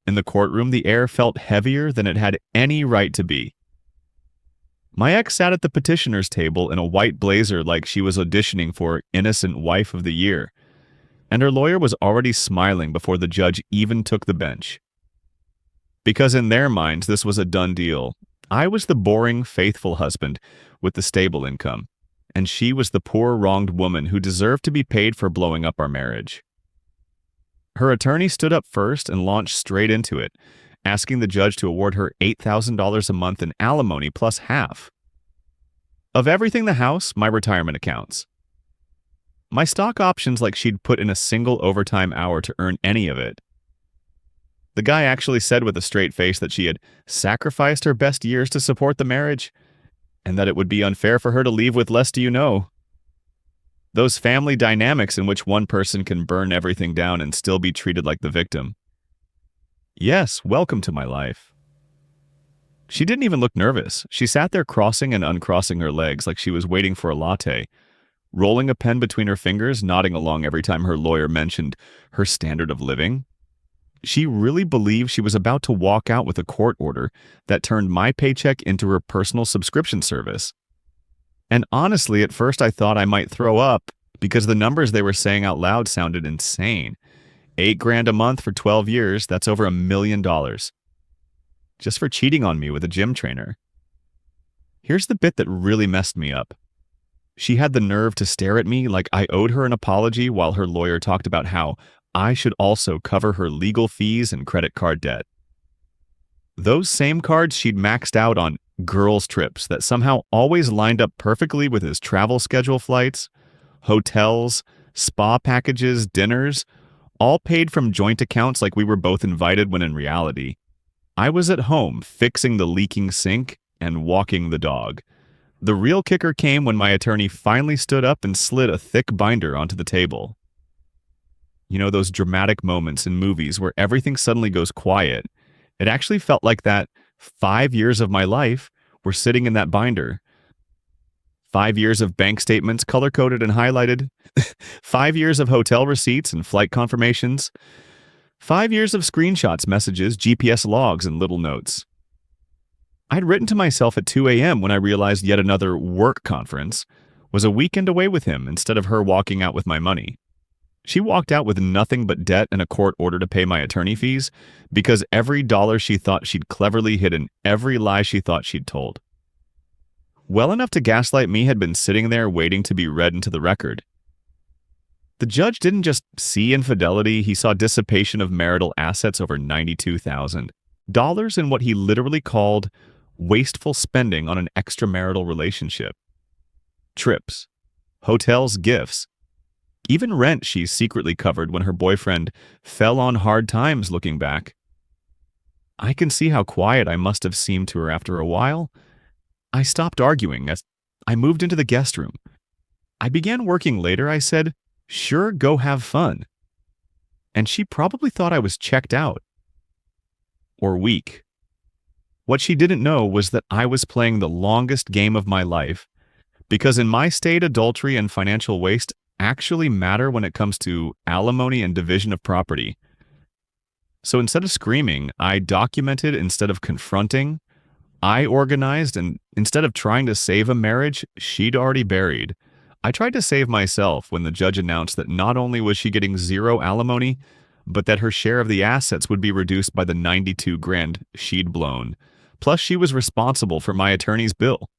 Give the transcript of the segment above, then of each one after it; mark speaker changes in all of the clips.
Speaker 1: In the courtroom, the air felt heavier than it had any right to be. My ex sat at the petitioner's table in a white blazer like she was auditioning for Innocent Wife of the Year, and her lawyer was already smiling before the judge even took the bench. Because in their minds, this was a done deal. I was the boring, faithful husband with the stable income, and she was the poor, wronged woman who deserved to be paid for blowing up our marriage. Her attorney stood up first and launched straight into it, asking the judge to award her $8,000 a month in alimony plus half. Of everything the house, my retirement accounts. My stock options like she'd put in a single overtime hour to earn any of it. The guy actually said with a straight face that she had sacrificed her best years to support the marriage, and that it would be unfair for her to leave with less do you know. Those family dynamics in which one person can burn everything down and still be treated like the victim. Yes, welcome to my life. She didn't even look nervous. She sat there crossing and uncrossing her legs like she was waiting for a latte, rolling a pen between her fingers, nodding along every time her lawyer mentioned her standard of living. She really believed she was about to walk out with a court order that turned my paycheck into her personal subscription service. And honestly, at first I thought I might throw up because the numbers they were saying out loud sounded insane. $8,000 a month for 12 years, that's over $1 million. Just for cheating on me with a gym trainer. Here's the bit that really messed me up. She had the nerve to stare at me like I owed her an apology while her lawyer talked about how I should also cover her legal fees and credit card debt. Those same cards she'd maxed out on girls' trips that somehow always lined up perfectly with his travel schedule flights, hotels, spa packages, dinners, all paid from joint accounts like we were both invited when in reality, I was at home fixing the leaking sink and walking the dog. The real kicker came when my attorney finally stood up and slid a thick binder onto the table. You know, those dramatic moments in movies where everything suddenly goes quiet. It actually felt like that 5 years of my life were sitting in that binder. 5 years of bank statements color-coded and highlighted. 5 years of hotel receipts and flight confirmations. 5 years of screenshots, messages, GPS logs, and little notes. I'd written to myself at 2 a.m. when I realized yet another work conference was a weekend away with him instead of her walking out with my money. She walked out with nothing but debt and a court order to pay my attorney fees because every dollar she thought she'd cleverly hidden, every lie she thought she'd told. Well enough to gaslight me had been sitting there waiting to be read into the record. The judge didn't just see infidelity, he saw dissipation of marital assets over $92,000 in what he literally called wasteful spending on an extramarital relationship. Trips, hotels, gifts, even rent she secretly covered when her boyfriend fell on hard times looking back. I can see how quiet I must have seemed to her after a while. I stopped arguing as I moved into the guest room. I began working later, I said, "Sure, go have fun." And she probably thought I was checked out. Or weak. What she didn't know was that I was playing the longest game of my life, because in my state, adultery and financial waste actually matter when it comes to alimony and division of property. So instead of screaming, I documented instead of confronting. I organized, and instead of trying to save a marriage she'd already buried, I tried to save myself when the judge announced that not only was she getting zero alimony, but that her share of the assets would be reduced by the $92,000 she'd blown. Plus, she was responsible for my attorney's bill.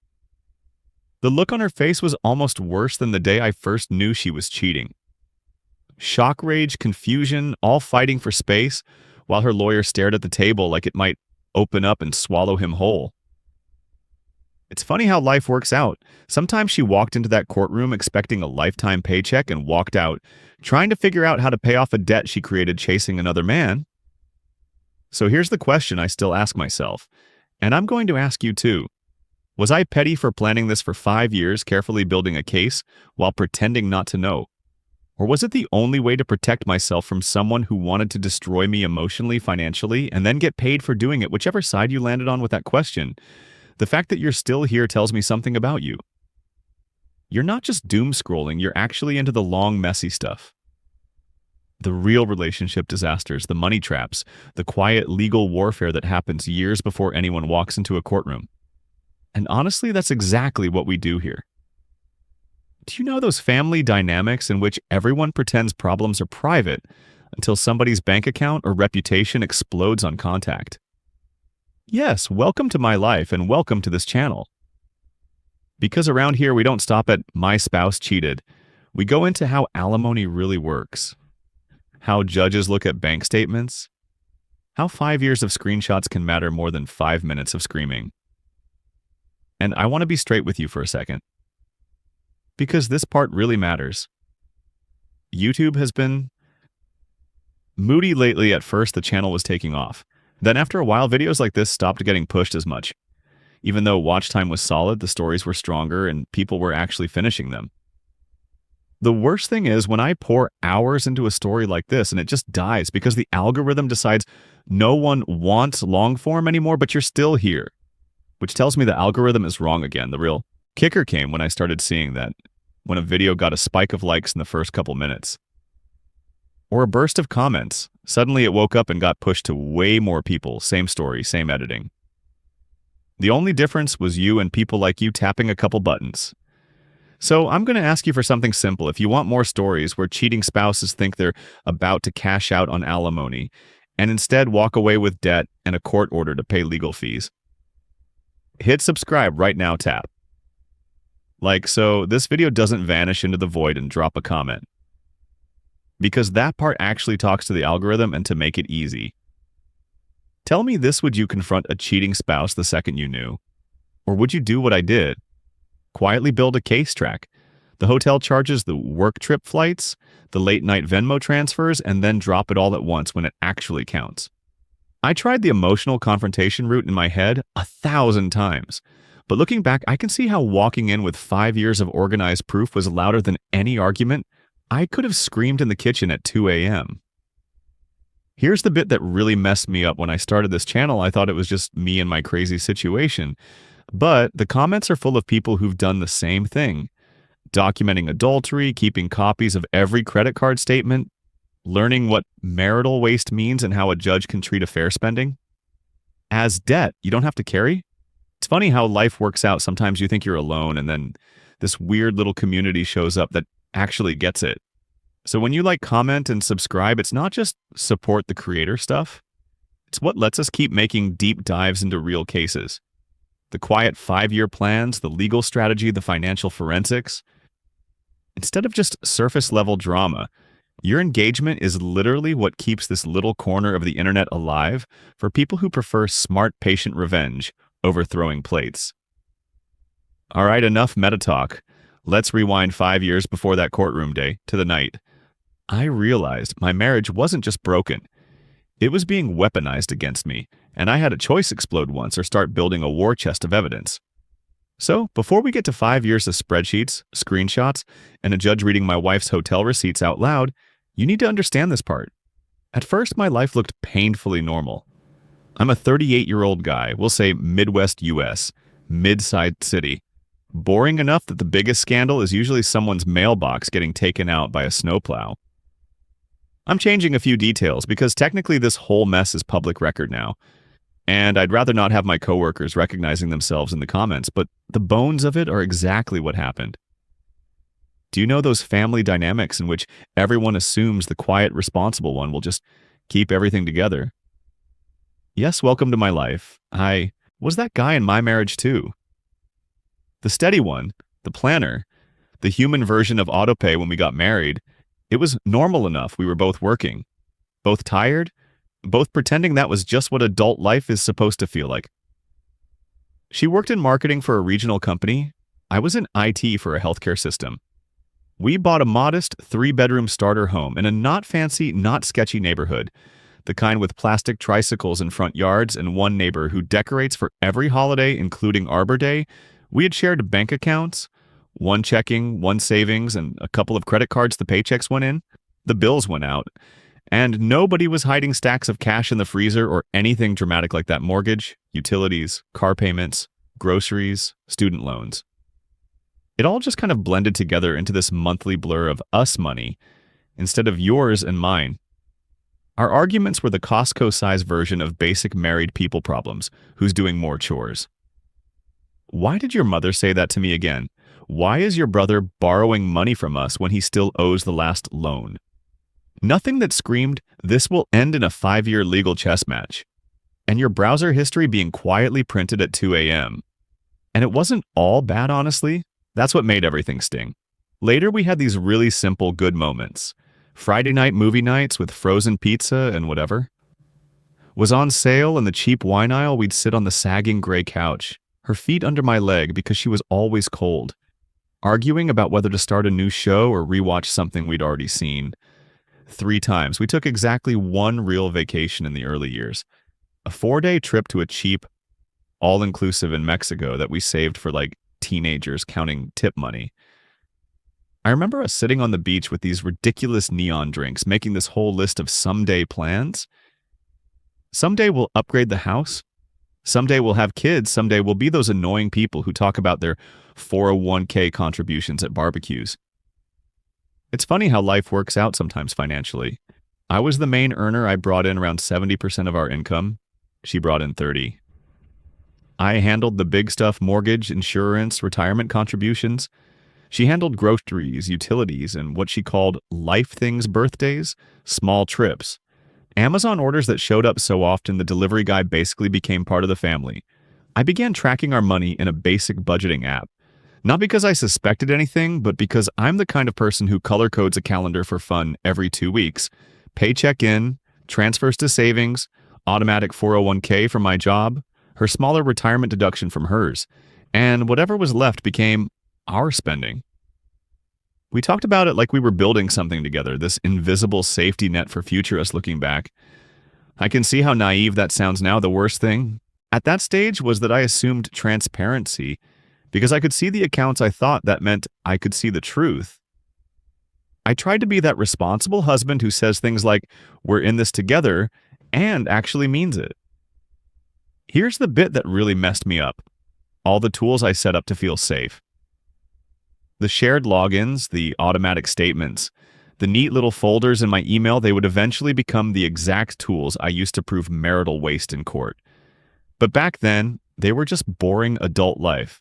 Speaker 1: The look on her face was almost worse than the day I first knew she was cheating. Shock, rage, confusion, all fighting for space, while her lawyer stared at the table like it might open up and swallow him whole. It's funny how life works out. Sometimes she walked into that courtroom expecting a lifetime paycheck and walked out, trying to figure out how to pay off a debt she created chasing another man. So here's the question I still ask myself, and I'm going to ask you too. Was I petty for planning this for 5 years, carefully building a case while pretending not to know? Or was it the only way to protect myself from someone who wanted to destroy me emotionally, financially, and then get paid for doing it, whichever side you landed on with that question? The fact that you're still here tells me something about you. You're not just doom scrolling, you're actually into the long, messy stuff. The real relationship disasters, the money traps, the quiet legal warfare that happens years before anyone walks into a courtroom. And honestly, that's exactly what we do here. Do you know those family dynamics in which everyone pretends problems are private until somebody's bank account or reputation explodes on contact? Yes, welcome to my life and welcome to this channel. Because around here we don't stop at "my spouse cheated." We go into how alimony really works, how judges look at bank statements, how 5 years of screenshots can matter more than 5 minutes of screaming. And I want to be straight with you for a second, because this part really matters. YouTube has been moody lately. At first, the channel was taking off. Then after a while, videos like this stopped getting pushed as much. Even though watch time was solid, the stories were stronger and people were actually finishing them. The worst thing is when I pour hours into a story like this and it just dies because the algorithm decides no one wants long form anymore, but you're still here. Which tells me the algorithm is wrong again. The real kicker came when I started seeing that, when a video got a spike of likes in the first couple minutes. Or a burst of comments. Suddenly it woke up and got pushed to way more people, same story, same editing. The only difference was you and people like you tapping a couple buttons. So I'm going to ask you for something simple. If you want more stories where cheating spouses think they're about to cash out on alimony and instead walk away with debt and a court order to pay legal fees, hit subscribe right now, tap. So this video doesn't vanish into the void and drop a comment. Because that part actually talks to the algorithm and to make it easy. Tell me this: would you confront a cheating spouse the second you knew? Or would you do what I did? Quietly build a case track. The hotel charges, the work trip flights, the late night Venmo transfers, and then drop it all at once when it actually counts. I tried the emotional confrontation route in my head 1,000 times. But looking back, I can see how walking in with 5 years of organized proof was louder than any argument. I could have screamed in the kitchen at 2 a.m. Here's the bit that really messed me up. When I started this channel, I thought it was just me and my crazy situation. But the comments are full of people who've done the same thing. Documenting adultery, keeping copies of every credit card statement, learning what marital waste means and how a judge can treat affair spending as debt you don't have to carry. It's funny how life works out. Sometimes you think you're alone, and then this weird little community shows up that actually gets it. So when you comment and subscribe, it's not just support the creator stuff. It's what lets us keep making deep dives into real cases. The quiet 5-year plans, the legal strategy, the financial forensics. Instead of just surface-level drama, your engagement is literally what keeps this little corner of the internet alive for people who prefer smart, patient revenge over throwing plates. All right, enough meta talk. Let's rewind 5 years before that courtroom day to the night I realized my marriage wasn't just broken. It was being weaponized against me, and I had a choice: explode once or start building a war chest of evidence. So, before we get to 5 years of spreadsheets, screenshots, and a judge reading my wife's hotel receipts out loud, you need to understand this part. At first, my life looked painfully normal. I'm a 38-year-old guy, we'll say Midwest US, mid-sized city. Boring enough that the biggest scandal is usually someone's mailbox getting taken out by a snowplow. I'm changing a few details because technically this whole mess is public record now, and I'd rather not have my coworkers recognizing themselves in the comments, but the bones of it are exactly what happened. Do you know those family dynamics in which everyone assumes the quiet, responsible one will just keep everything together? Yes, welcome to my life. I was that guy in my marriage too. The steady one, the planner, the human version of autopay when we got married, it was normal enough. We were both working, both tired, both pretending that was just what adult life is supposed to feel like. She worked in marketing for a regional company. I was in IT for a healthcare system. We bought a modest 3-bedroom starter home in a not fancy, not sketchy neighborhood, the kind with plastic tricycles in front yards and one neighbor who decorates for every holiday, including Arbor Day. We had shared bank accounts, one checking, one savings, and a couple of credit cards the paychecks went in. The bills went out. And nobody was hiding stacks of cash in the freezer or anything dramatic like that: mortgage, utilities, car payments, groceries, student loans. It all just kind of blended together into this monthly blur of us money instead of yours and mine. Our arguments were the Costco-sized version of basic married people problems, who's doing more chores. Why did your mother say that to me again? Why is your brother borrowing money from us when he still owes the last loan? Nothing that screamed, this will end in a 5-year legal chess match. And your browser history being quietly printed at 2 a.m. And it wasn't all bad, honestly. That's what made everything sting. Later, we had these really simple good moments. Friday night movie nights with frozen pizza and whatever. Was on sale in the cheap wine aisle, we'd sit on the sagging gray couch, her feet under my leg because she was always cold, arguing about whether to start a new show or rewatch something we'd already seen. 3 times. We took exactly 1 real vacation in the early years. A 4-day trip to a cheap, all-inclusive in Mexico that we saved for like teenagers counting tip money. I remember us sitting on the beach with these ridiculous neon drinks, making this whole list of someday plans. Someday we'll upgrade the house. Someday we'll have kids. Someday we'll be those annoying people who talk about their 401k contributions at barbecues. It's funny how life works out sometimes financially. I was the main earner. I brought in around 70% of our income. She brought in 30%. I handled the big stuff, mortgage, insurance, retirement contributions. She handled groceries, utilities, and what she called life things birthdays, small trips. Amazon orders that showed up so often the delivery guy basically became part of the family. I began tracking our money in a basic budgeting app. Not because I suspected anything, but because I'm the kind of person who color codes a calendar for fun every 2 weeks. Paycheck in, transfers to savings, automatic 401k from my job, her smaller retirement deduction from hers, and whatever was left became our spending. We talked about it like we were building something together, this invisible safety net for future us looking back. I can see how naive that sounds now. The worst thing at that stage was that I assumed transparency because I could see the accounts. I thought that meant I could see the truth. I tried to be that responsible husband who says things like, we're in this together, and actually means it. Here's the bit that really messed me up. All the tools I set up to feel safe. The shared logins, the automatic statements, the neat little folders in my email, they would eventually become the exact tools I used to prove marital waste in court. But back then, they were just boring adult life.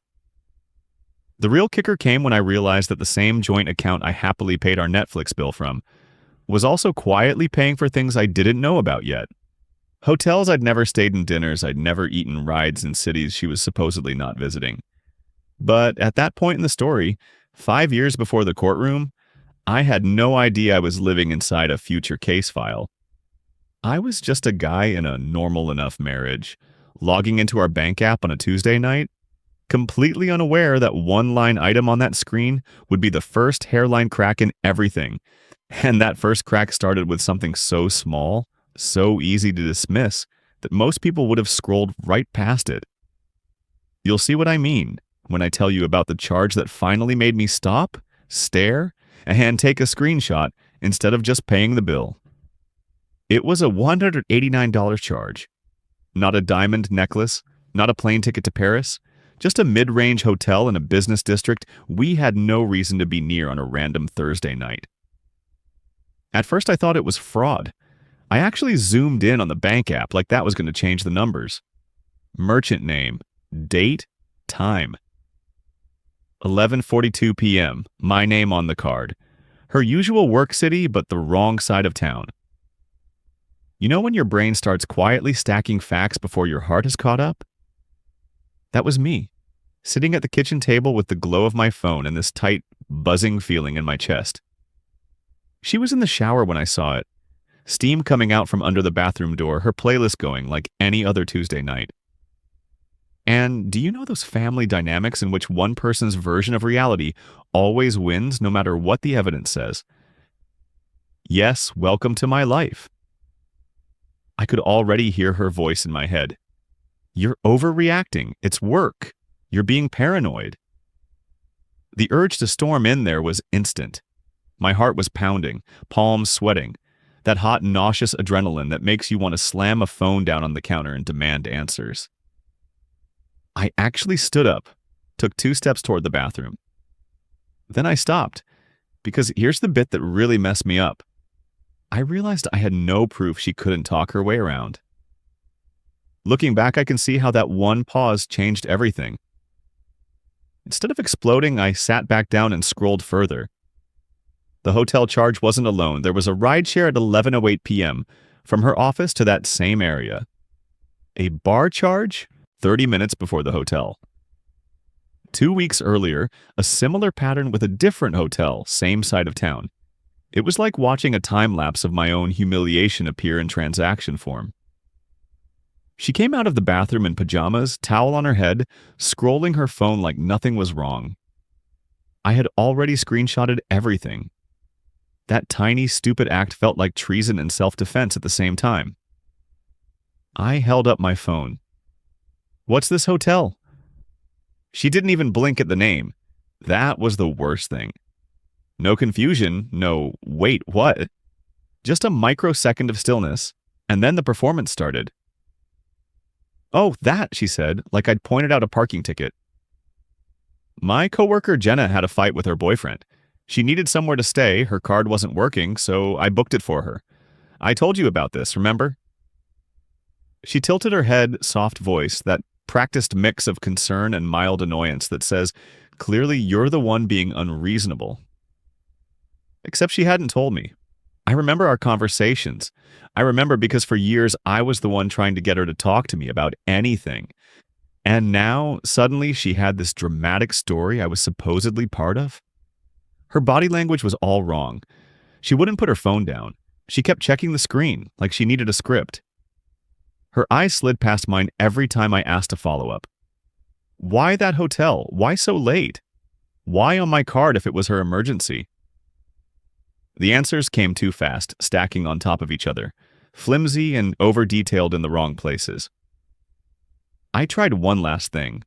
Speaker 1: The real kicker came when I realized that the same joint account I happily paid our Netflix bill from was also quietly paying for things I didn't know about yet. Hotels I'd never stayed in, dinners I'd never eaten, rides in cities she was supposedly not visiting. But at that point in the story, 5 years before the courtroom, I had no idea I was living inside a future case file. I was just a guy in a normal enough marriage, logging into our bank app on a Tuesday night, completely unaware that one line item on that screen would be the first hairline crack in everything. And that first crack started with something so small, so easy to dismiss, that most people would have scrolled right past it. You'll see what I mean when I tell you about the charge that finally made me stop, stare, and take a screenshot instead of just paying the bill. It was a $189 charge. Not a diamond necklace, not a plane ticket to Paris, just a mid-range hotel in a business district we had no reason to be near on a random Thursday night. At first I thought it was fraud. I actually zoomed in on the bank app like that was going to change the numbers. Merchant name, date, time. 11:42 p.m., my name on the card. Her usual work city, but the wrong side of town. You know when your brain starts quietly stacking facts before your heart has caught up? That was me, sitting at the kitchen table with the glow of my phone and this tight, buzzing feeling in my chest. She was in the shower when I saw it. Steam coming out from under the bathroom door, her playlist going like any other Tuesday night. And do you know those family dynamics in which one person's version of reality always wins no matter what the evidence says? Yes, welcome to my life. I could already hear her voice in my head. You're overreacting. It's work. You're being paranoid. The urge to storm in there was instant. My heart was pounding, palms sweating. That hot, nauseous adrenaline that makes you want to slam a phone down on the counter and demand answers. I actually stood up, took 2 steps toward the bathroom. Then I stopped, because here's the bit that really messed me up. I realized I had no proof she couldn't talk her way around. Looking back, I can see how that one pause changed everything. Instead of exploding, I sat back down and scrolled further. The hotel charge wasn't alone. There was a rideshare at 11:08 p.m. from her office to that same area. A bar charge 30 minutes before the hotel. 2 weeks earlier, a similar pattern with a different hotel, same side of town. It was like watching a time lapse of my own humiliation appear in transaction form. She came out of the bathroom in pajamas, towel on her head, scrolling her phone like nothing was wrong. I had already screenshotted everything. That tiny, stupid act felt like treason and self-defense at the same time. I held up my phone. "What's this hotel?" She didn't even blink at the name. That was the worst thing. No confusion, no, wait, what? Just a microsecond of stillness, and then the performance started. "Oh, that," she said, like I'd pointed out a parking ticket. My coworker Jenna had a fight with her boyfriend. She needed somewhere to stay, her card wasn't working, so I booked it for her. I told you about this, remember? She tilted her head, soft voice, that practiced mix of concern and mild annoyance that says, clearly you're the one being unreasonable. Except she hadn't told me. I remember our conversations. I remember because for years I was the one trying to get her to talk to me about anything. And now, suddenly, she had this dramatic story I was supposedly part of. Her body language was all wrong. She wouldn't put her phone down. She kept checking the screen, like she needed a script. Her eyes slid past mine every time I asked a follow-up. Why that hotel? Why so late? Why on my card if it was her emergency? The answers came too fast, stacking on top of each other, flimsy and over-detailed in the wrong places. I tried one last thing.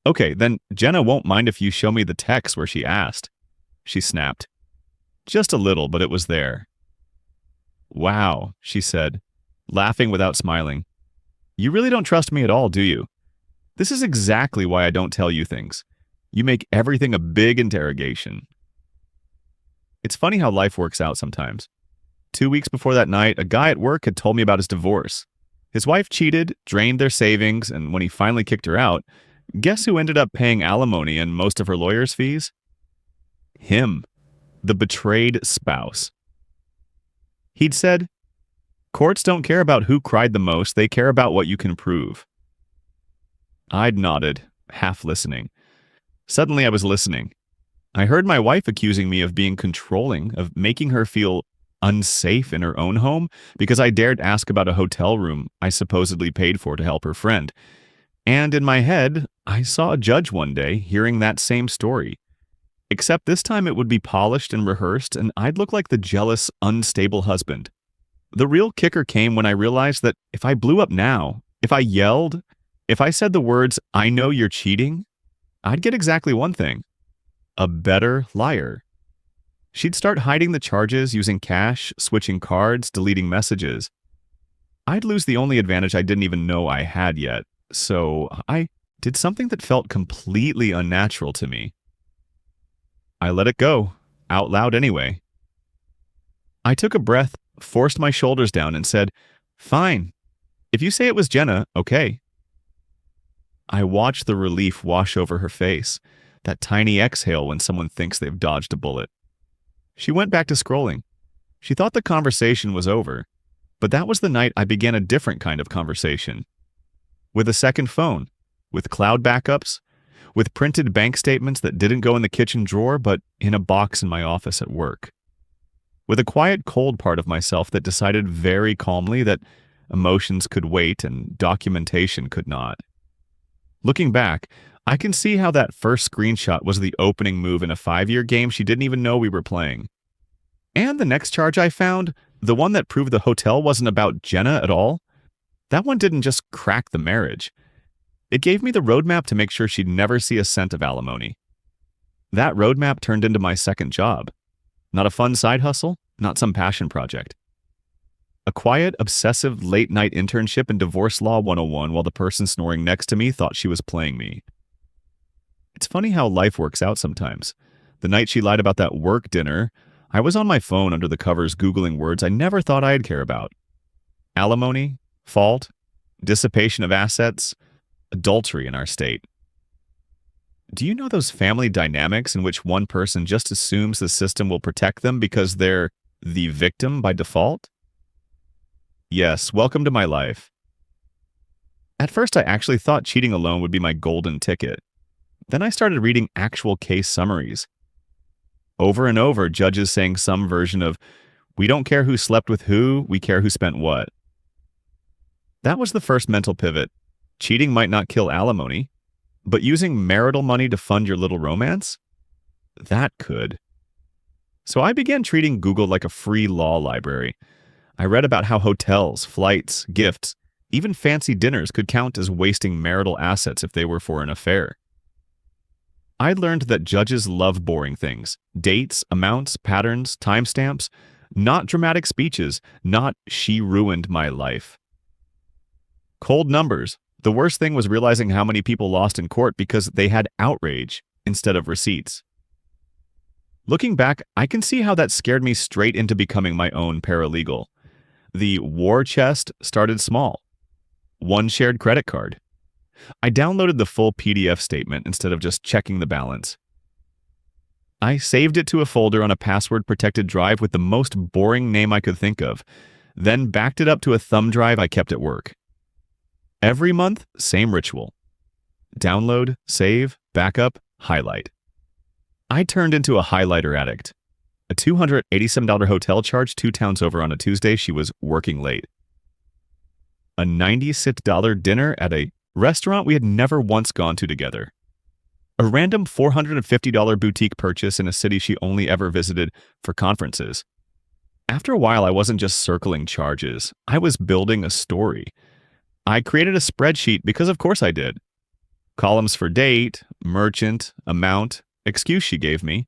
Speaker 1: "Okay, then Jenna won't mind if you show me the text where she asked." She snapped. "Just a little, but it was there." "Wow," she said, laughing without smiling. "You really don't trust me at all, do you? This is exactly why I don't tell you things. You make everything a big interrogation." It's funny how life works out sometimes. 2 weeks before that night, a guy at work had told me about his divorce. His wife cheated, drained their savings, and when he finally kicked her out, guess who ended up paying alimony and most of her lawyer's fees? Him, the betrayed spouse. He'd said, "Courts don't care about who cried the most, they care about what you can prove." I'd nodded, half listening. Suddenly I was listening. I heard my wife accusing me of being controlling, of making her feel unsafe in her own home because I dared ask about a hotel room I supposedly paid for to help her friend. And in my head, I saw a judge one day hearing that same story. Except this time it would be polished and rehearsed, and I'd look like the jealous, unstable husband. The real kicker came when I realized that if I blew up now, if I yelled, if I said the words, "I know you're cheating," I'd get exactly one thing: a better liar. She'd start hiding the charges, using cash, switching cards, deleting messages. I'd lose the only advantage I didn't even know I had yet, so I did something that felt completely unnatural to me. I let it go, out loud anyway. I took a breath, forced my shoulders down, and said, "Fine. If you say it was Jenna, okay." I watched the relief wash over her face, that tiny exhale when someone thinks they've dodged a bullet. She went back to scrolling. She thought the conversation was over, but that was the night I began a different kind of conversation. With a second phone, with cloud backups, with printed bank statements that didn't go in the kitchen drawer but in a box in my office at work. With a quiet, cold part of myself that decided very calmly that emotions could wait and documentation could not. Looking back, I can see how that first screenshot was the opening move in a 5-year game she didn't even know we were playing. And the next charge I found, the one that proved the hotel wasn't about Jenna at all, that one didn't just crack the marriage. It gave me the roadmap to make sure she'd never see a cent of alimony. That roadmap turned into my second job. Not a fun side hustle, not some passion project. A quiet, obsessive late-night internship in Divorce Law 101 while the person snoring next to me thought she was playing me. It's funny how life works out sometimes. The night she lied about that work dinner, I was on my phone under the covers Googling words I never thought I'd care about. Alimony, fault, dissipation of assets, adultery in our state. Do you know those family dynamics in which one person just assumes the system will protect them because they're the victim by default? Yes, welcome to my life. At first, I actually thought cheating alone would be my golden ticket. Then I started reading actual case summaries. Over and over, judges saying some version of, "We don't care who slept with who, we care who spent what." That was the first mental pivot. Cheating might not kill alimony, but using marital money to fund your little romance? That could. So I began treating Google like a free law library. I read about how hotels, flights, gifts, even fancy dinners could count as wasting marital assets if they were for an affair. I learned that judges love boring things: dates, amounts, patterns, timestamps, not dramatic speeches, not "she ruined my life." Cold numbers. The worst thing was realizing how many people lost in court because they had outrage instead of receipts. Looking back, I can see how that scared me straight into becoming my own paralegal. The war chest started small. One shared credit card. I downloaded the full PDF statement instead of just checking the balance. I saved it to a folder on a password-protected drive with the most boring name I could think of, then backed it up to a thumb drive I kept at work. Every month, same ritual. Download, save, backup, highlight. I turned into a highlighter addict. A $287 hotel charge 2 towns over on a Tuesday she was working late. A $96 dinner at a restaurant we had never once gone to together. A random $450 boutique purchase in a city she only ever visited for conferences. After a while, I wasn't just circling charges. I was building a story. I created a spreadsheet because of course I did. Columns for date, merchant, amount, excuse she gave me,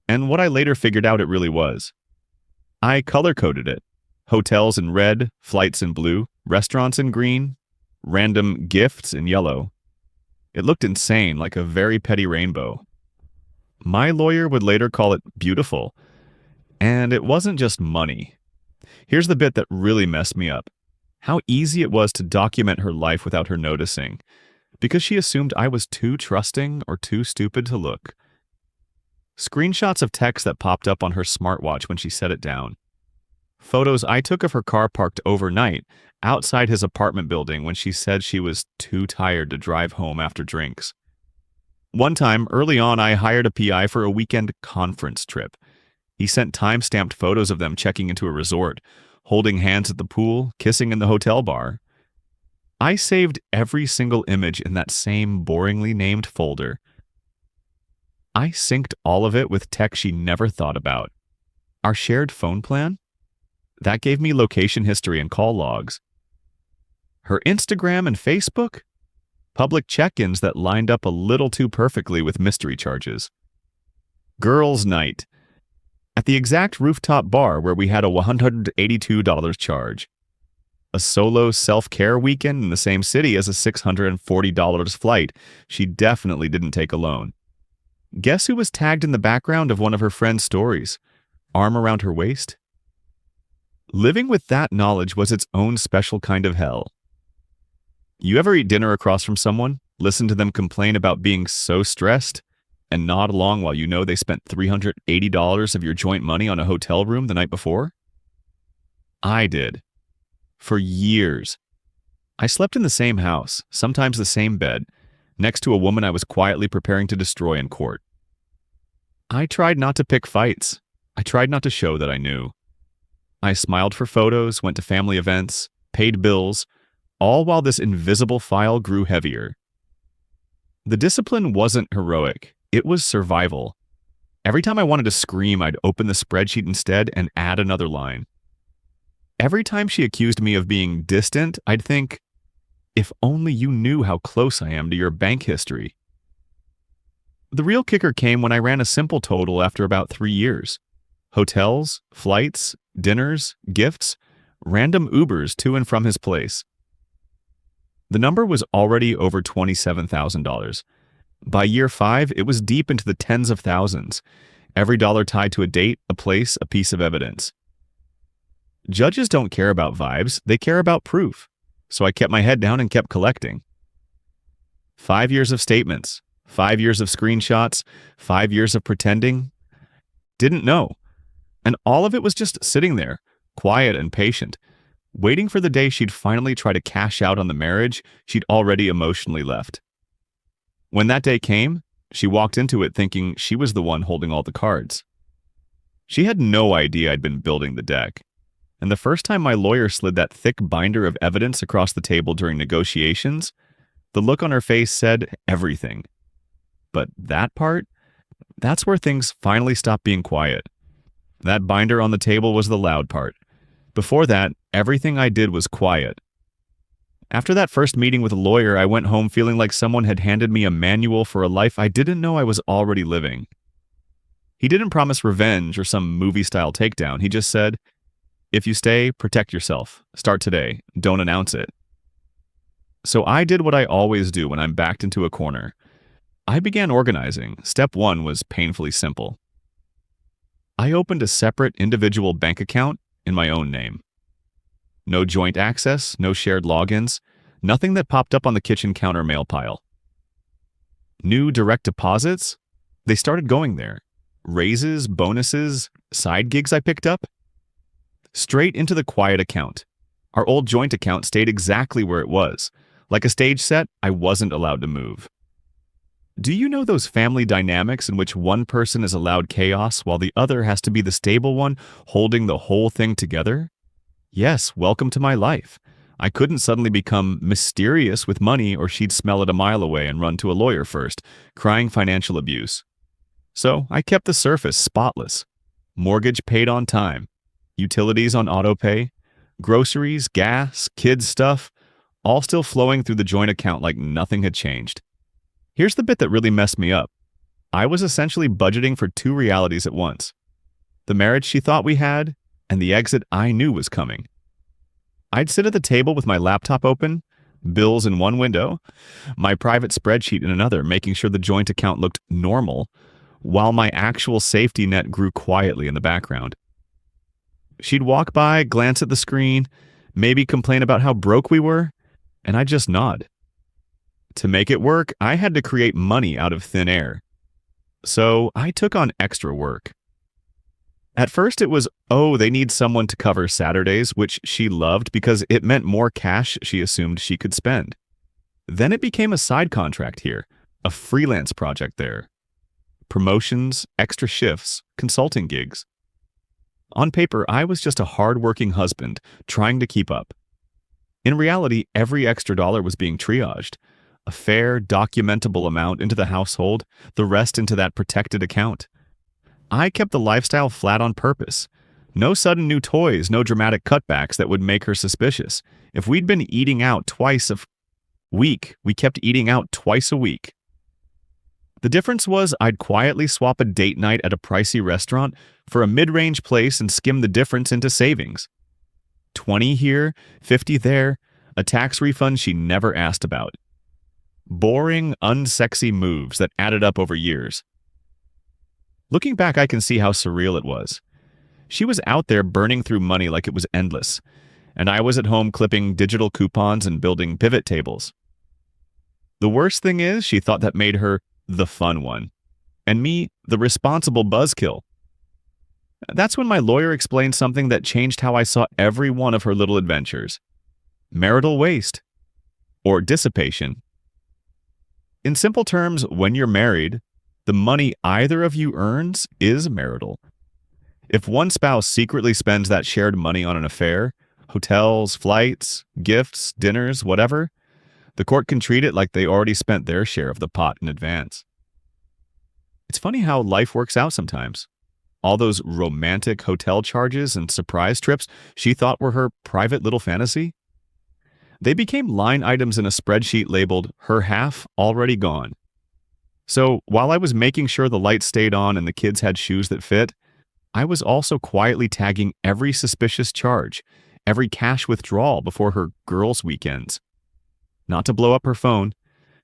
Speaker 1: and what I later figured out it really was. I color-coded it. Hotels in red, flights in blue, restaurants in green, random gifts in yellow. It looked insane, like a very petty rainbow. My lawyer would later call it beautiful. And it wasn't just money. Here's the bit that really messed me up. How easy it was to document her life without her noticing, because she assumed I was too trusting or too stupid to look. Screenshots of text that popped up on her smartwatch when she set it down. Photos I took of her car parked overnight outside his apartment building when she said she was too tired to drive home after drinks. One time, early on, I hired a PI for a weekend conference trip. He sent time-stamped photos of them checking into a resort, holding hands at the pool, kissing in the hotel bar. I saved every single image in that same boringly named folder. I synced all of it with tech she never thought about. Our shared phone plan? That gave me location history and call logs. Her Instagram and Facebook? Public check-ins that lined up a little too perfectly with mystery charges. Girls' night. At the exact rooftop bar where we had a $182 charge. A solo self-care weekend in the same city as a $640 flight she definitely didn't take alone. Guess who was tagged in the background of one of her friend's stories? Arm around her waist? Living with that knowledge was its own special kind of hell. You ever eat dinner across from someone, listen to them complain about being so stressed, and nod along while you know they spent $380 of your joint money on a hotel room the night before? I did. For years. I slept in the same house, sometimes the same bed, next to a woman I was quietly preparing to destroy in court. I tried not to pick fights. I tried not to show that I knew. I smiled for photos, went to family events, paid bills, all while this invisible file grew heavier. The discipline wasn't heroic. It was survival. Every time I wanted to scream, I'd open the spreadsheet instead and add another line. Every time she accused me of being distant, I'd think, if only you knew how close I am to your bank history. The real kicker came when I ran a simple total after about 3 years. Hotels, flights, dinners, gifts, random Ubers to and from his place. The number was already over $27,000. By year 5, it was deep into the tens of thousands, Every dollar tied to a date, a place, a piece of evidence. Judges don't care about vibes, they care about proof. So I kept my head down and kept collecting. 5 years of statements, 5 years of screenshots, 5 years of pretending. Didn't know. And all of it was just sitting there, quiet and patient, waiting for the day she'd finally try to cash out on the marriage she'd already emotionally left. When that day came, she walked into it thinking she was the one holding all the cards. She had no idea I'd been building the deck. And the first time my lawyer slid that thick binder of evidence across the table during negotiations, the look on her face said everything. But that part, that's where things finally stopped being quiet. That binder on the table was the loud part. Before that, everything I did was quiet. After that first meeting with a lawyer, I went home feeling like someone had handed me a manual for a life I didn't know I was already living. He didn't promise revenge or some movie-style takedown. He just said, if you stay, protect yourself. Start today. Don't announce it. So I did what I always do when I'm backed into a corner. I began organizing. Step 1 was painfully simple. I opened a separate individual bank account in my own name. No joint access, no shared logins, nothing that popped up on the kitchen counter mail pile. New direct deposits? They started going there. Raises, bonuses, side gigs I picked up? Straight into the quiet account. Our old joint account stayed exactly where it was. Like a stage set, I wasn't allowed to move. Do you know those family dynamics in which one person is allowed chaos while the other has to be the stable one holding the whole thing together? Yes, welcome to my life. I couldn't suddenly become mysterious with money or she'd smell it a mile away and run to a lawyer first, crying financial abuse. So I kept the surface spotless. Mortgage paid on time. Utilities on autopay. Groceries, gas, kids' stuff, all still flowing through the joint account like nothing had changed. Here's the bit that really messed me up. I was essentially budgeting for 2 realities at once. The marriage she thought we had, and the exit I knew was coming. I'd sit at the table with my laptop open, bills in one window, my private spreadsheet in another, making sure the joint account looked normal, while my actual safety net grew quietly in the background. She'd walk by, glance at the screen, maybe complain about how broke we were, and I'd just nod. To make it work, I had to create money out of thin air. So I took on extra work. At first it was, they need someone to cover Saturdays, which she loved because it meant more cash she assumed she could spend. Then it became a side contract here, a freelance project there. Promotions, extra shifts, consulting gigs. On paper, I was just a hard-working husband trying to keep up. In reality, every extra dollar was being triaged. A fair, documentable amount into the household, the rest into that protected account. I kept the lifestyle flat on purpose. No sudden new toys, no dramatic cutbacks that would make her suspicious. If we'd been eating out twice a week, we kept eating out twice a week. The difference was I'd quietly swap a date night at a pricey restaurant for a mid-range place and skim the difference into savings. 20 here, 50 there, a tax refund she never asked about. Boring, unsexy moves that added up over years. Looking back, I can see how surreal it was. She was out there burning through money like it was endless, and I was at home clipping digital coupons and building pivot tables. The worst thing is, she thought that made her the fun one, and me the responsible buzzkill. That's when my lawyer explained something that changed how I saw every one of her little adventures. Marital waste. Or dissipation. In simple terms, when you're married, the money either of you earns is marital. If one spouse secretly spends that shared money on an affair, hotels, flights, gifts, dinners, whatever, the court can treat it like they already spent their share of the pot in advance. It's funny how life works out sometimes. All those romantic hotel charges and surprise trips she thought were her private little fantasy, they became line items in a spreadsheet labeled "her half already gone." So while I was making sure the lights stayed on and the kids had shoes that fit, I was also quietly tagging every suspicious charge, every cash withdrawal before her girls' weekends. Not to blow up her phone,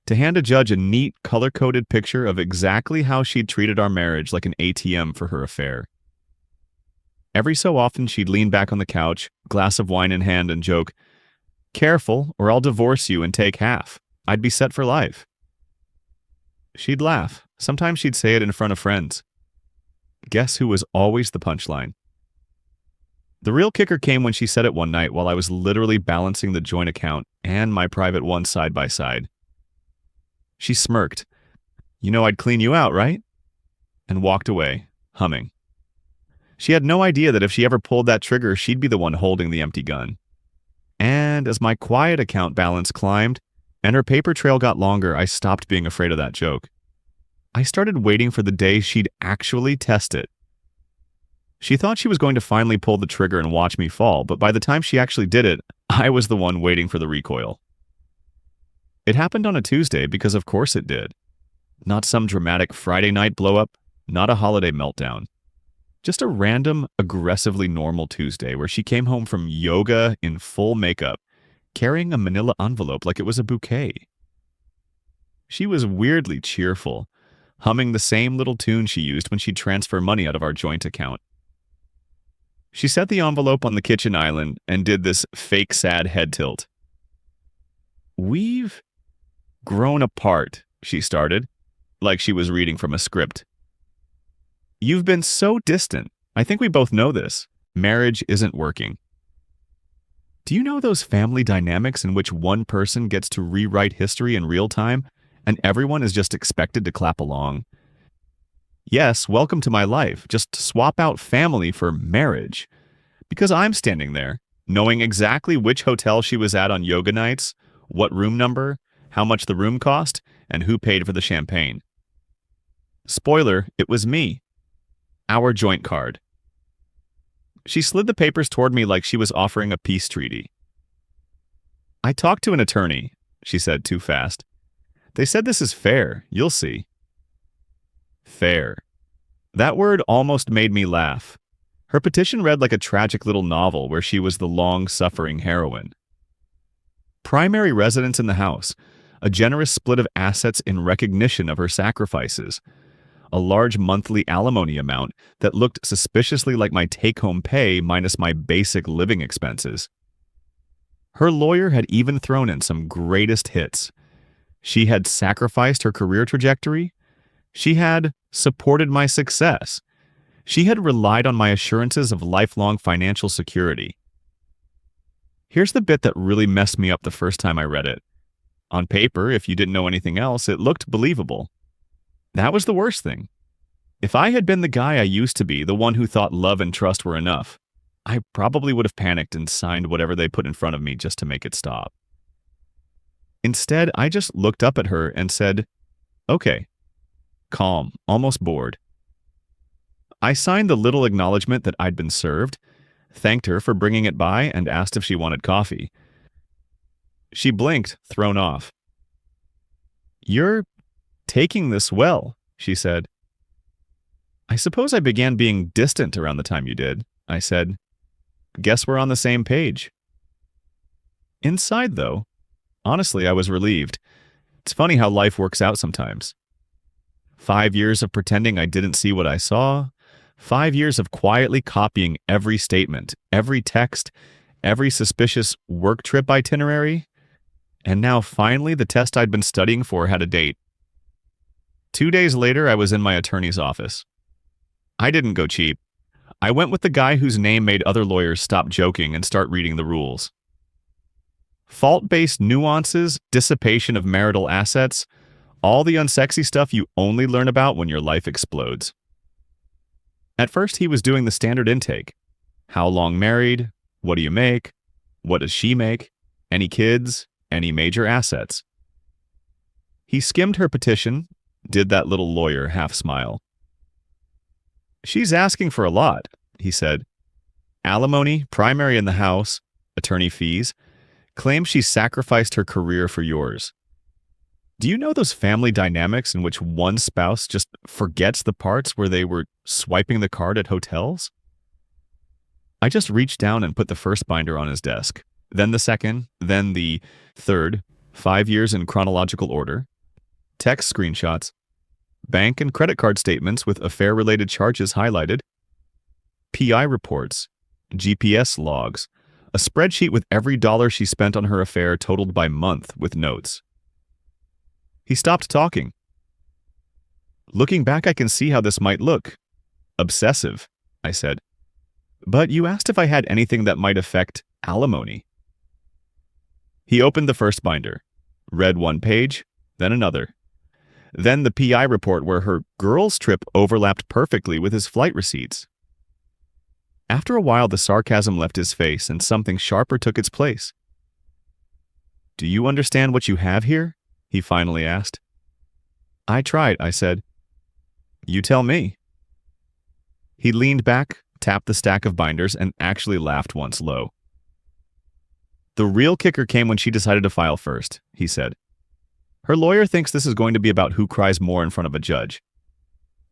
Speaker 1: to hand a judge a neat, color-coded picture of exactly how she'd treated our marriage like an ATM for her affair. Every so often, she'd lean back on the couch, glass of wine in hand, and joke, "Careful, or I'll divorce you and take half. I'd be set for life." She'd laugh. Sometimes she'd say it in front of friends. Guess who was always the punchline? The real kicker came when she said it one night while I was literally balancing the joint account and my private one side by side. She smirked. "You know I'd clean you out, right?" And walked away, humming. She had no idea that if she ever pulled that trigger, she'd be the one holding the empty gun. And as my quiet account balance climbed and her paper trail got longer, I stopped being afraid of that joke. I started waiting for the day she'd actually test it. She thought she was going to finally pull the trigger and watch me fall, but by the time she actually did it, I was the one waiting for the recoil. It happened on a Tuesday because of course it did. Not some dramatic Friday night blow-up, not a holiday meltdown. Just a random, aggressively normal Tuesday where she came home from yoga in full makeup, carrying a manila envelope like it was a bouquet. She was weirdly cheerful, humming the same little tune she used when she'd transfer money out of our joint account. She set the envelope on the kitchen island and did this fake sad head tilt. "We've grown apart," she started, like she was reading from a script. "You've been so distant. I think we both know this. Marriage isn't working. Do you know those family dynamics in which one person gets to rewrite history in real time and everyone is just expected to clap along? Yes, welcome to my life. Just swap out family for marriage. Because I'm standing there, knowing exactly which hotel she was at on yoga nights, what room number, how much the room cost, and who paid for the champagne. Spoiler, it was me. Our joint card." She slid the papers toward me like she was offering a peace treaty. "I talked to an attorney," she said too fast. "They said this is fair. You'll see." Fair. That word almost made me laugh. Her petition read like a tragic little novel where she was the long-suffering heroine. Primary residence in the house, a generous split of assets in recognition of her sacrifices, a large monthly alimony amount that looked suspiciously like my take-home pay minus my basic living expenses. Her lawyer had even thrown in some greatest hits. She had sacrificed her career trajectory. She had supported my success. She had relied on my assurances of lifelong financial security. Here's the bit that really messed me up the first time I read it. On paper, if you didn't know anything else, it looked believable. That was the worst thing. If I had been the guy I used to be, the one who thought love and trust were enough, I probably would have panicked and signed whatever they put in front of me just to make it stop. Instead, I just looked up at her and said, "Okay." Calm, almost bored. I signed the little acknowledgement that I'd been served, thanked her for bringing it by, and asked if she wanted coffee. She blinked, thrown off. "You're taking this well," she said. "I suppose I began being distant around the time you did," I said. "Guess we're on the same page." Inside, though, honestly, I was relieved. It's funny how life works out sometimes. 5 years of pretending I didn't see what I saw. 5 years of quietly copying every statement, every text, every suspicious work trip itinerary. And now finally the test I'd been studying for had a date. 2 days later, I was in my attorney's office. I didn't go cheap. I went with the guy whose name made other lawyers stop joking and start reading the rules. Fault-based nuances, dissipation of marital assets, all the unsexy stuff you only learn about when your life explodes. At first, he was doing the standard intake. How long married? What do you make? What does she make? Any kids? Any major assets? He skimmed her petition, did that little lawyer half smile. "She's asking for a lot," he said. "Alimony, primary in the house, attorney fees, claims she sacrificed her career for yours. Do you know those family dynamics in which one spouse just forgets the parts where they were swiping the card at hotels?" I just reached down and put the first binder on his desk, then the second, then the third, 5 years in chronological order, text screenshots, bank and credit card statements with affair-related charges highlighted, PI reports, GPS logs, a spreadsheet with every dollar she spent on her affair totaled by month with notes. He stopped talking. Looking back, I can see how this might look. Obsessive, I said. But you asked if I had anything that might affect alimony. He opened the first binder, read one page, then another. Then the PI report where her girls' trip overlapped perfectly with his flight receipts. After a while, the sarcasm left his face and something sharper took its place. "Do you understand what you have here?" he finally asked. "I tried," I said. "You tell me." He leaned back, tapped the stack of binders, and actually laughed once low. "The real kicker came when she decided to file first," he said. "Her lawyer thinks this is going to be about who cries more in front of a judge.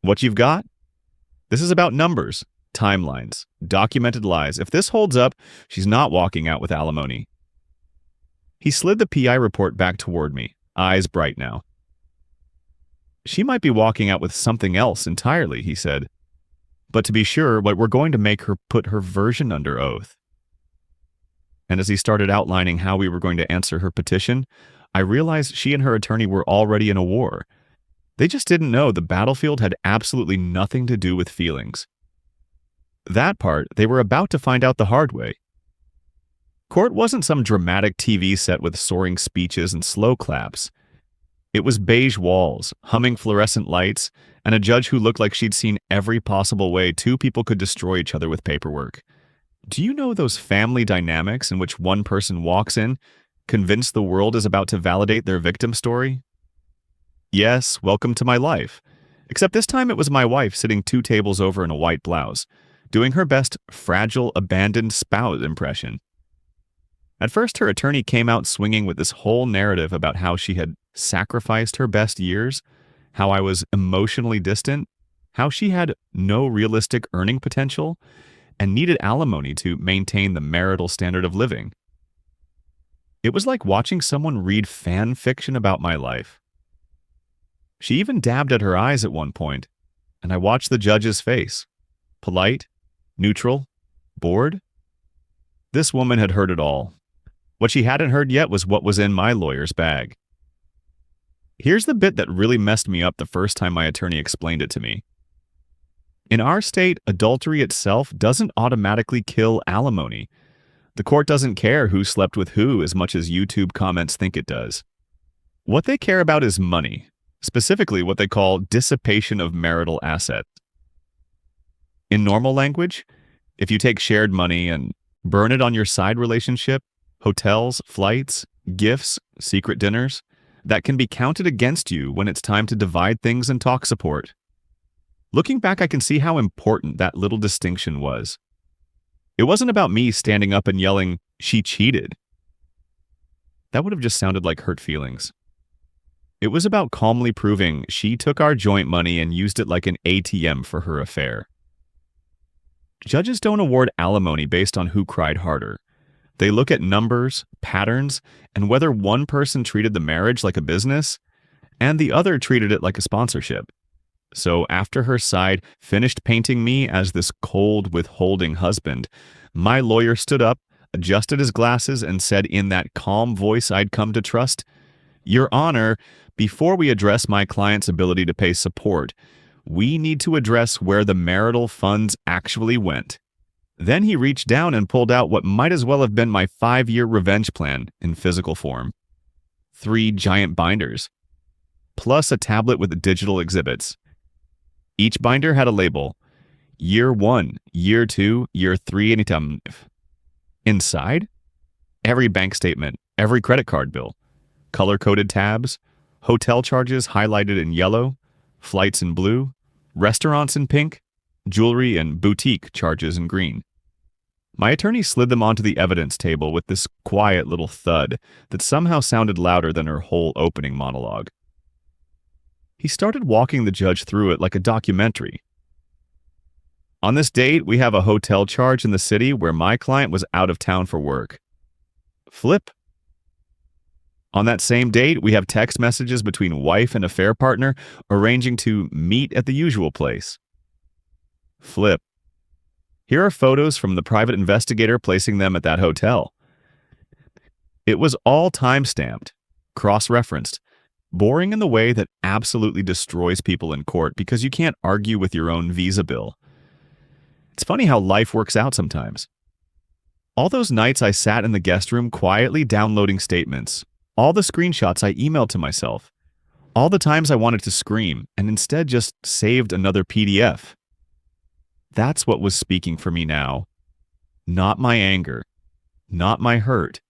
Speaker 1: What you've got? This is about numbers, timelines, documented lies. If this holds up, she's not walking out with alimony." He slid the PI report back toward me, eyes bright now. "She might be walking out with something else entirely," he said. "But to be sure, we're going to make her put her version under oath." And as he started outlining how we were going to answer her petition, I realized she and her attorney were already in a war. They just didn't know the battlefield had absolutely nothing to do with feelings. That part they were about to find out the hard way. Court wasn't some dramatic TV set with soaring speeches and slow claps. It was beige walls, humming fluorescent lights, and a judge who looked like she'd seen every possible way two people could destroy each other with paperwork. Do you know those family dynamics in which one person walks in, convinced the world is about to validate their victim story? Yes, welcome to my life. Except this time it was my wife sitting 2 tables over in a white blouse, doing her best fragile, abandoned spouse impression. At first, her attorney came out swinging with this whole narrative about how she had sacrificed her best years, how I was emotionally distant, how she had no realistic earning potential, and needed alimony to maintain the marital standard of living. It was like watching someone read fan fiction about my life. She even dabbed at her eyes at one point, and I watched the judge's face. Polite, neutral, bored. This woman had heard it all. What she hadn't heard yet was what was in my lawyer's bag. Here's the bit that really messed me up the first time my attorney explained it to me. In our state, adultery itself doesn't automatically kill alimony. The court doesn't care who slept with who as much as YouTube comments think it does. What they care about is money, specifically what they call dissipation of marital assets. In normal language, if you take shared money and burn it on your side relationship, hotels, flights, gifts, secret dinners, that can be counted against you when it's time to divide things and talk support. Looking back, I can see how important that little distinction was. It wasn't about me standing up and yelling, "She cheated." That would have just sounded like hurt feelings. It was about calmly proving she took our joint money and used it like an ATM for her affair. Judges don't award alimony based on who cried harder. They look at numbers, patterns, and whether one person treated the marriage like a business and the other treated it like a sponsorship. So after her side finished painting me as this cold, withholding husband, my lawyer stood up, adjusted his glasses, and said in that calm voice I'd come to trust, "Your Honor, before we address my client's ability to pay support, we need to address where the marital funds actually went." Then he reached down and pulled out what might as well have been my 5-year revenge plan in physical form. 3 giant binders, plus a tablet with digital exhibits. Each binder had a label, Year 1, Year 2, Year 3, and item. Inside, every bank statement, every credit card bill, color-coded tabs, hotel charges highlighted in yellow, flights in blue, restaurants in pink, jewelry and boutique charges in green. My attorney slid them onto the evidence table with this quiet little thud that somehow sounded louder than her whole opening monologue. He started walking the judge through it like a documentary. On this date, we have a hotel charge in the city where my client was out of town for work. Flip. On that same date, we have text messages between wife and affair partner arranging to meet at the usual place. Flip. Here are photos from the private investigator placing them at that hotel. It was all time-stamped, cross-referenced, boring in the way that absolutely destroys people in court because you can't argue with your own visa bill. It's funny how life works out sometimes. All those nights I sat in the guest room quietly downloading statements, all the screenshots I emailed to myself, all the times I wanted to scream and instead just saved another PDF. That's what was speaking for me now. Not my anger, not my hurt,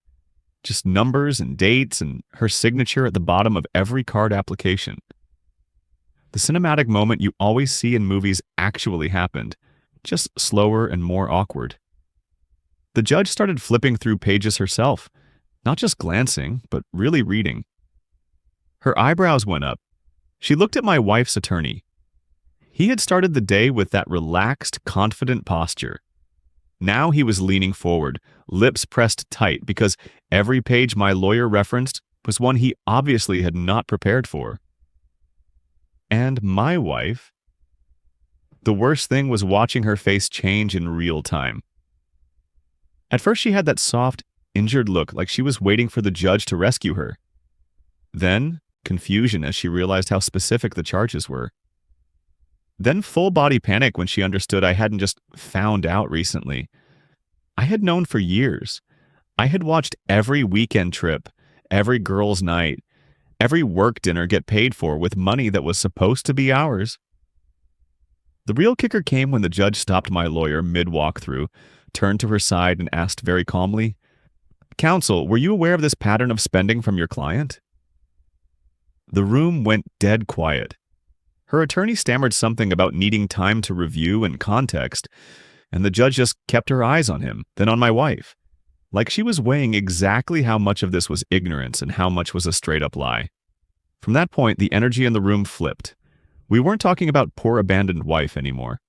Speaker 1: just numbers and dates and her signature at the bottom of every card application. The cinematic moment you always see in movies actually happened, just slower and more awkward. The judge started flipping through pages herself, not just glancing, but really reading. Her eyebrows went up. She looked at my wife's attorney. He had started the day with that relaxed, confident posture. Now he was leaning forward, lips pressed tight, because every page my lawyer referenced was one he obviously had not prepared for. And my wife? The worst thing was watching her face change in real time. At first she had that soft, injured look like she was waiting for the judge to rescue her. Then, confusion as she realized how specific the charges were. Then full-body panic when she understood I hadn't just found out recently. I had known for years. I had watched every weekend trip, every girls' night, every work dinner get paid for with money that was supposed to be ours. The real kicker came when the judge stopped my lawyer mid-walkthrough, turned to her side and asked very calmly, "Counsel, were you aware of this pattern of spending from your client?" The room went dead quiet. Her attorney stammered something about needing time to review and context, and the judge just kept her eyes on him, then on my wife, like she was weighing exactly how much of this was ignorance and how much was a straight-up lie. From that point, the energy in the room flipped. We weren't talking about poor abandoned wife anymore.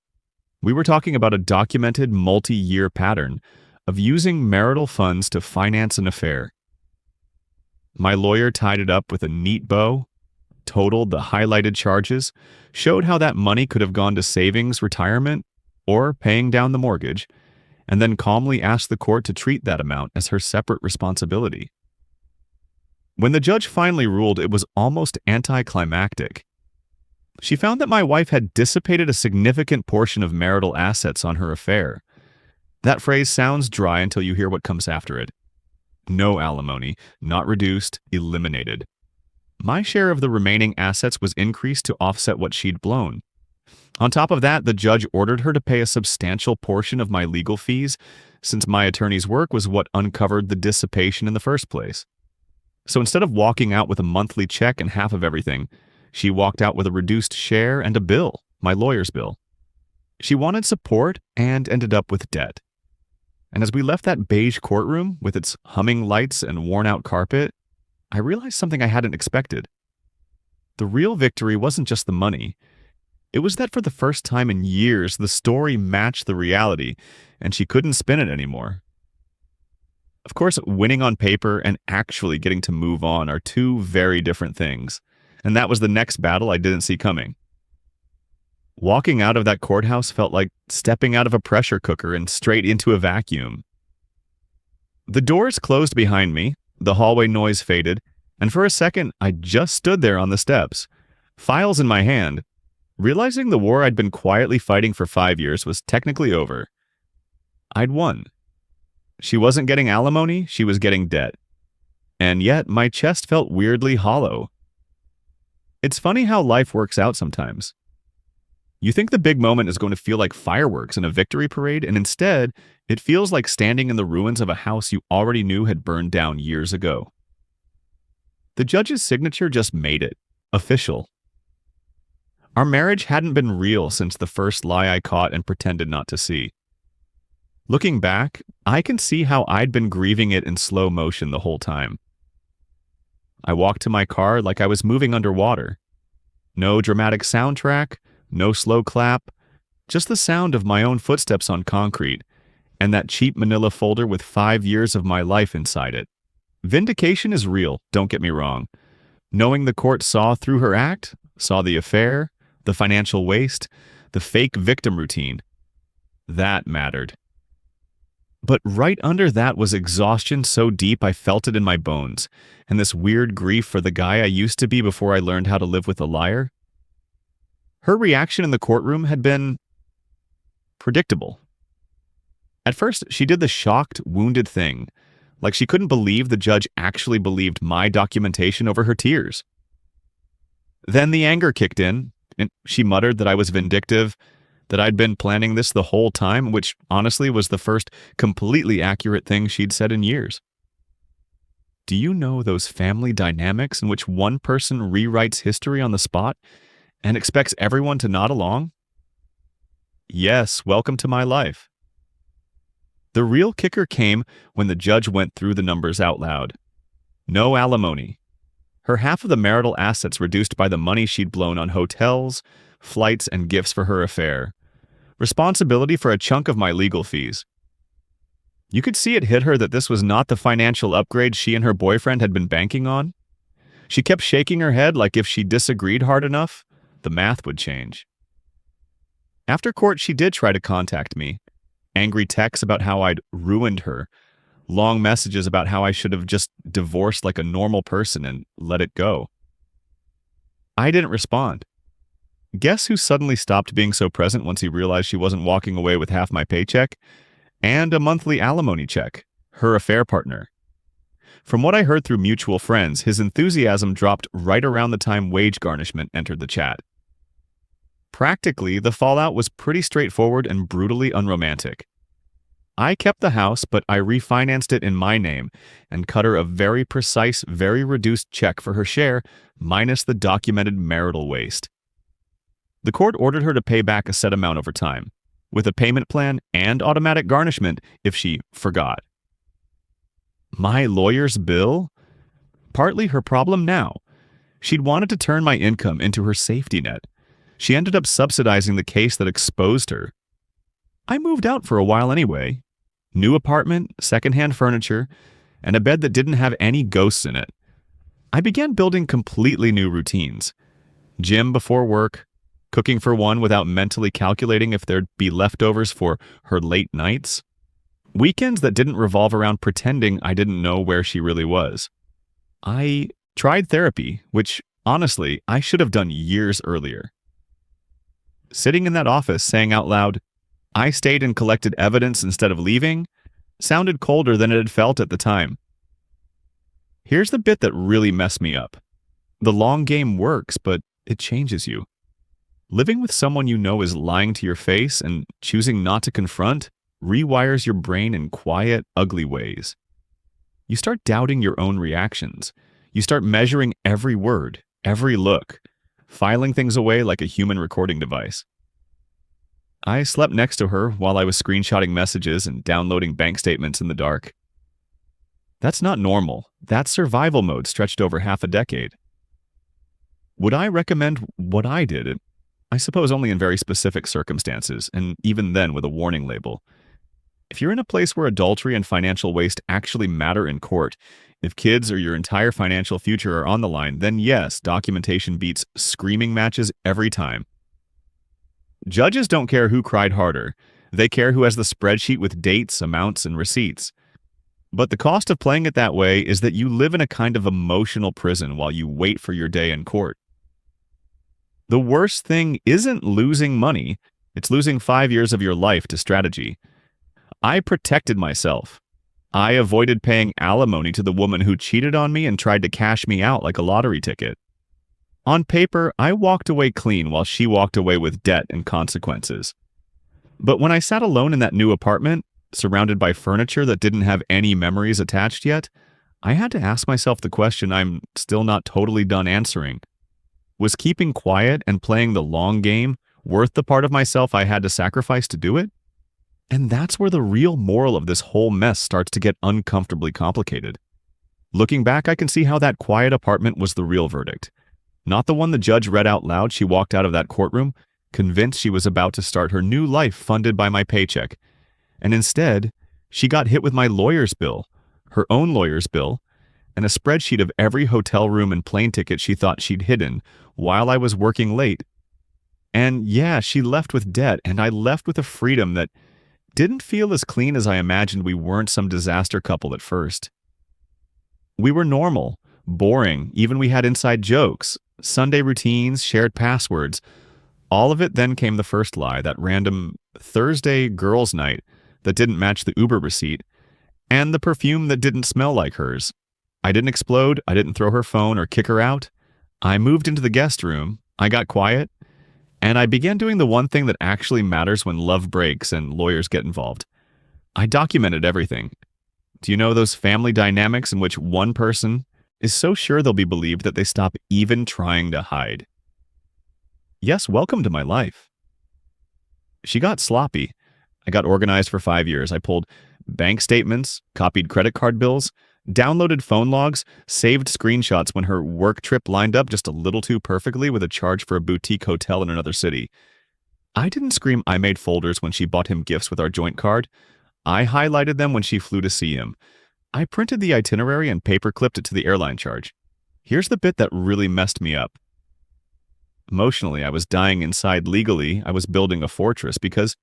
Speaker 1: We were talking about a documented multi-year pattern of using marital funds to finance an affair. My lawyer tied it up with a neat bow, totaled the highlighted charges, showed how that money could have gone to savings, retirement, or paying down the mortgage, and then calmly asked the court to treat that amount as her separate responsibility. When the judge finally ruled, it was almost anticlimactic. She found that my wife had dissipated a significant portion of marital assets on her affair. That phrase sounds dry until you hear what comes after it. No alimony, not reduced, eliminated. My share of the remaining assets was increased to offset what she'd blown. On top of that, the judge ordered her to pay a substantial portion of my legal fees, since my attorney's work was what uncovered the dissipation in the first place. So instead of walking out with a monthly check and half of everything, she walked out with a reduced share and a bill, my lawyer's bill. She wanted support and ended up with debt. And as we left that beige courtroom with its humming lights and worn-out carpet, I realized something I hadn't expected. The real victory wasn't just the money. It was that for the first time in years, the story matched the reality, and she couldn't spin it anymore. Of course, winning on paper and actually getting to move on are two very different things, and that was the next battle I didn't see coming. Walking out of that courthouse felt like stepping out of a pressure cooker and straight into a vacuum. The doors closed behind me, the hallway noise faded, and for a second I just stood there on the steps, files in my hand, realizing the war I'd been quietly fighting for 5 years was technically over. I'd won. She wasn't getting alimony, she was getting debt. And yet my chest felt weirdly hollow. It's funny how life works out sometimes. You think the big moment is going to feel like fireworks in a victory parade, and instead, it feels like standing in the ruins of a house you already knew had burned down years ago. The judge's signature just made it official. Our marriage hadn't been real since the first lie I caught and pretended not to see. Looking back, I can see how I'd been grieving it in slow motion the whole time. I walked to my car like I was moving underwater. No dramatic soundtrack, no slow clap, just the sound of my own footsteps on concrete, and that cheap manila folder with 5 years of my life inside it. Vindication is real, don't get me wrong. Knowing the court saw through her act, saw the affair, the financial waste, the fake victim routine, that mattered. But right under that was exhaustion so deep I felt it in my bones, and this weird grief for the guy I used to be before I learned how to live with a liar. Her reaction in the courtroom had been predictable. At first, she did the shocked, wounded thing, like she couldn't believe the judge actually believed my documentation over her tears. Then the anger kicked in, and she muttered that I was vindictive, that I'd been planning this the whole time, which honestly was the first completely accurate thing she'd said in years. Do you know those family dynamics in which one person rewrites history on the spot and expects everyone to nod along? Yes, welcome to my life. The real kicker came when the judge went through the numbers out loud. No alimony. Her half of the marital assets reduced by the money she'd blown on hotels, flights, and gifts for her affair. Responsibility for a chunk of my legal fees. You could see it hit her that this was not the financial upgrade she and her boyfriend had been banking on. She kept shaking her head like if she disagreed hard enough, the math would change. After court, she did try to contact me. Angry texts about how I'd ruined her. Long messages about how I should have just divorced like a normal person and let it go. I didn't respond. Guess who suddenly stopped being so present once he realized she wasn't walking away with half my paycheck? And a monthly alimony check. Her affair partner. From what I heard through mutual friends, his enthusiasm dropped right around the time wage garnishment entered the chat. Practically, the fallout was pretty straightforward and brutally unromantic. I kept the house, but I refinanced it in my name and cut her a very precise, very reduced check for her share, minus the documented marital waste. The court ordered her to pay back a set amount over time, with a payment plan and automatic garnishment if she forgot. My lawyer's bill? Partly her problem now. She'd wanted to turn my income into her safety net. She ended up subsidizing the case that exposed her. I moved out for a while anyway. New apartment, secondhand furniture, and a bed that didn't have any ghosts in it. I began building completely new routines. Gym before work, cooking for one without mentally calculating if there'd be leftovers for her late nights. Weekends that didn't revolve around pretending I didn't know where she really was. I tried therapy, which, honestly, I should have done years earlier. Sitting in that office saying out loud, "I stayed and collected evidence instead of leaving," sounded colder than it had felt at the time. Here's the bit that really messed me up. The long game works, but it changes you. Living with someone you know is lying to your face and choosing not to confront rewires your brain in quiet, ugly ways. You start doubting your own reactions. You start measuring every word, every look, filing things away like a human recording device. I slept next to her while I was screenshotting messages and downloading bank statements in the dark. That's not normal. That's survival mode stretched over half a decade. Would I recommend what I did? I suppose only in very specific circumstances, and even then with a warning label. If you're in a place where adultery and financial waste actually matter in court, if kids or your entire financial future are on the line, then yes, documentation beats screaming matches every time. Judges don't care who cried harder. They care who has the spreadsheet with dates, amounts, and receipts. But the cost of playing it that way is that you live in a kind of emotional prison while you wait for your day in court. The worst thing isn't losing money, it's losing 5 years of your life to strategy. I protected myself. I avoided paying alimony to the woman who cheated on me and tried to cash me out like a lottery ticket. On paper, I walked away clean while she walked away with debt and consequences. But when I sat alone in that new apartment, surrounded by furniture that didn't have any memories attached yet, I had to ask myself the question I'm still not totally done answering. Was keeping quiet and playing the long game worth the part of myself I had to sacrifice to do it? And that's where the real moral of this whole mess starts to get uncomfortably complicated. Looking back, I can see how that quiet apartment was the real verdict. Not the one the judge read out loud. She walked out of that courtroom, convinced she was about to start her new life funded by my paycheck. And instead, she got hit with my lawyer's bill, her own lawyer's bill, and a spreadsheet of every hotel room and plane ticket she thought she'd hidden while I was working late. And yeah, she left with debt, and I left with a freedom that didn't feel as clean as I imagined. We weren't some disaster couple at first. We were normal, boring, even we had inside jokes, Sunday routines, shared passwords. All of it. Then came the first lie, that random Thursday girls' night that didn't match the Uber receipt, and the perfume that didn't smell like hers. I didn't explode, I didn't throw her phone or kick her out. I moved into the guest room, I got quiet, and I began doing the one thing that actually matters when love breaks and lawyers get involved. I documented everything. Do you know those family dynamics in which one person is so sure they'll be believed that they stop even trying to hide? Yes, welcome to my life. She got sloppy. I got organized for 5 years. I pulled bank statements, copied credit card bills, downloaded phone logs, saved screenshots when her work trip lined up just a little too perfectly with a charge for a boutique hotel in another city. I didn't scream I made folders when she bought him gifts with our joint card. I highlighted them when she flew to see him. I printed the itinerary and paper-clipped it to the airline charge. Here's the bit that really messed me up. Emotionally, I was dying inside. Legally, I was building a fortress because,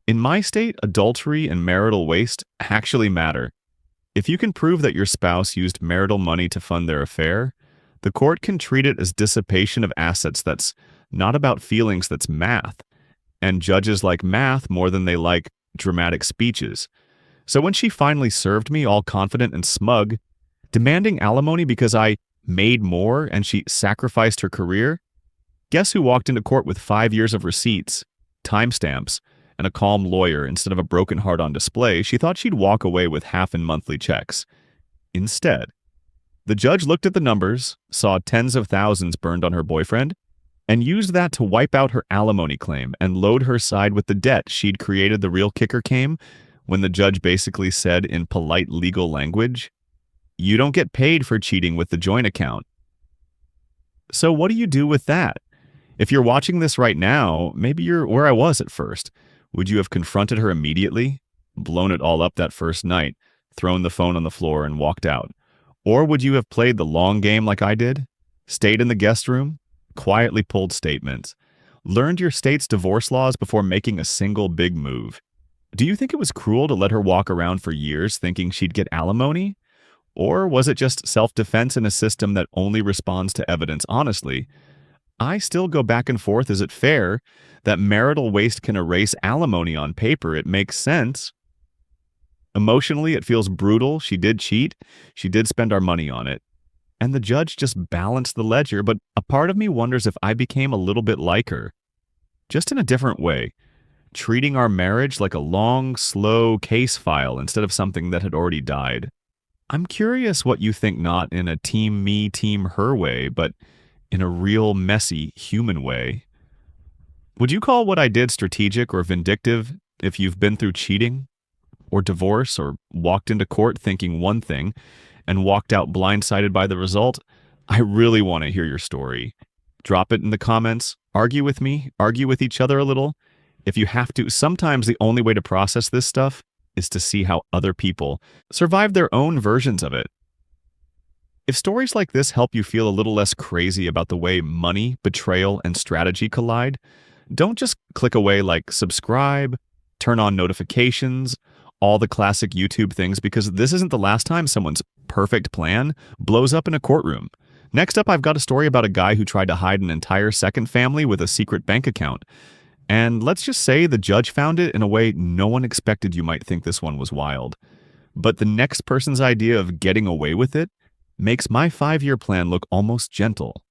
Speaker 1: in my state, adultery and marital waste actually matter. If you can prove that your spouse used marital money to fund their affair, the court can treat it as dissipation of assets. That's not about feelings, that's math. And judges like math more than they like dramatic speeches. So when she finally served me, all confident and smug, demanding alimony because I made more and she sacrificed her career, guess who walked into court with 5 years of receipts, timestamps, and a calm lawyer instead of a broken heart on display? She thought she'd walk away with half in monthly checks. Instead, the judge looked at the numbers, saw tens of thousands burned on her boyfriend, and used that to wipe out her alimony claim and load her side with the debt she'd created. The real kicker came when the judge basically said in polite legal language, "You don't get paid for cheating with the joint account." So what do you do with that? If you're watching this right now, maybe you're where I was at first. Would you have confronted her immediately, blown it all up that first night, thrown the phone on the floor and walked out? Or would you have played the long game like I did? Stayed in the guest room, quietly pulled statements, learned your state's divorce laws before making a single big move? Do you think it was cruel to let her walk around for years thinking she'd get alimony? Or was it just self-defense in a system that only responds to evidence? Honestly, I still go back and forth. Is it fair that marital waste can erase alimony on paper? It makes sense. Emotionally, it feels brutal. She did cheat. She did spend our money on it. And the judge just balanced the ledger. But a part of me wonders if I became a little bit like her, just in a different way, treating our marriage like a long, slow case file instead of something that had already died. I'm curious what you think, not in a team me, team her way, but in a real, messy, human way. Would you call what I did strategic or vindictive if you've been through cheating or divorce or walked into court thinking one thing and walked out blindsided by the result? I really want to hear your story. Drop it in the comments. Argue with me. Argue with each other a little. If you have to, sometimes the only way to process this stuff is to see how other people survive their own versions of it. If stories like this help you feel a little less crazy about the way money, betrayal, and strategy collide, don't just click away like subscribe, turn on notifications, all the classic YouTube things, because this isn't the last time someone's perfect plan blows up in a courtroom. Next up, I've got a story about a guy who tried to hide an entire second family with a secret bank account. And let's just say the judge found it in a way no one expected. You might think this one was wild. But the next person's idea of getting away with it makes my 5-year plan look almost gentle.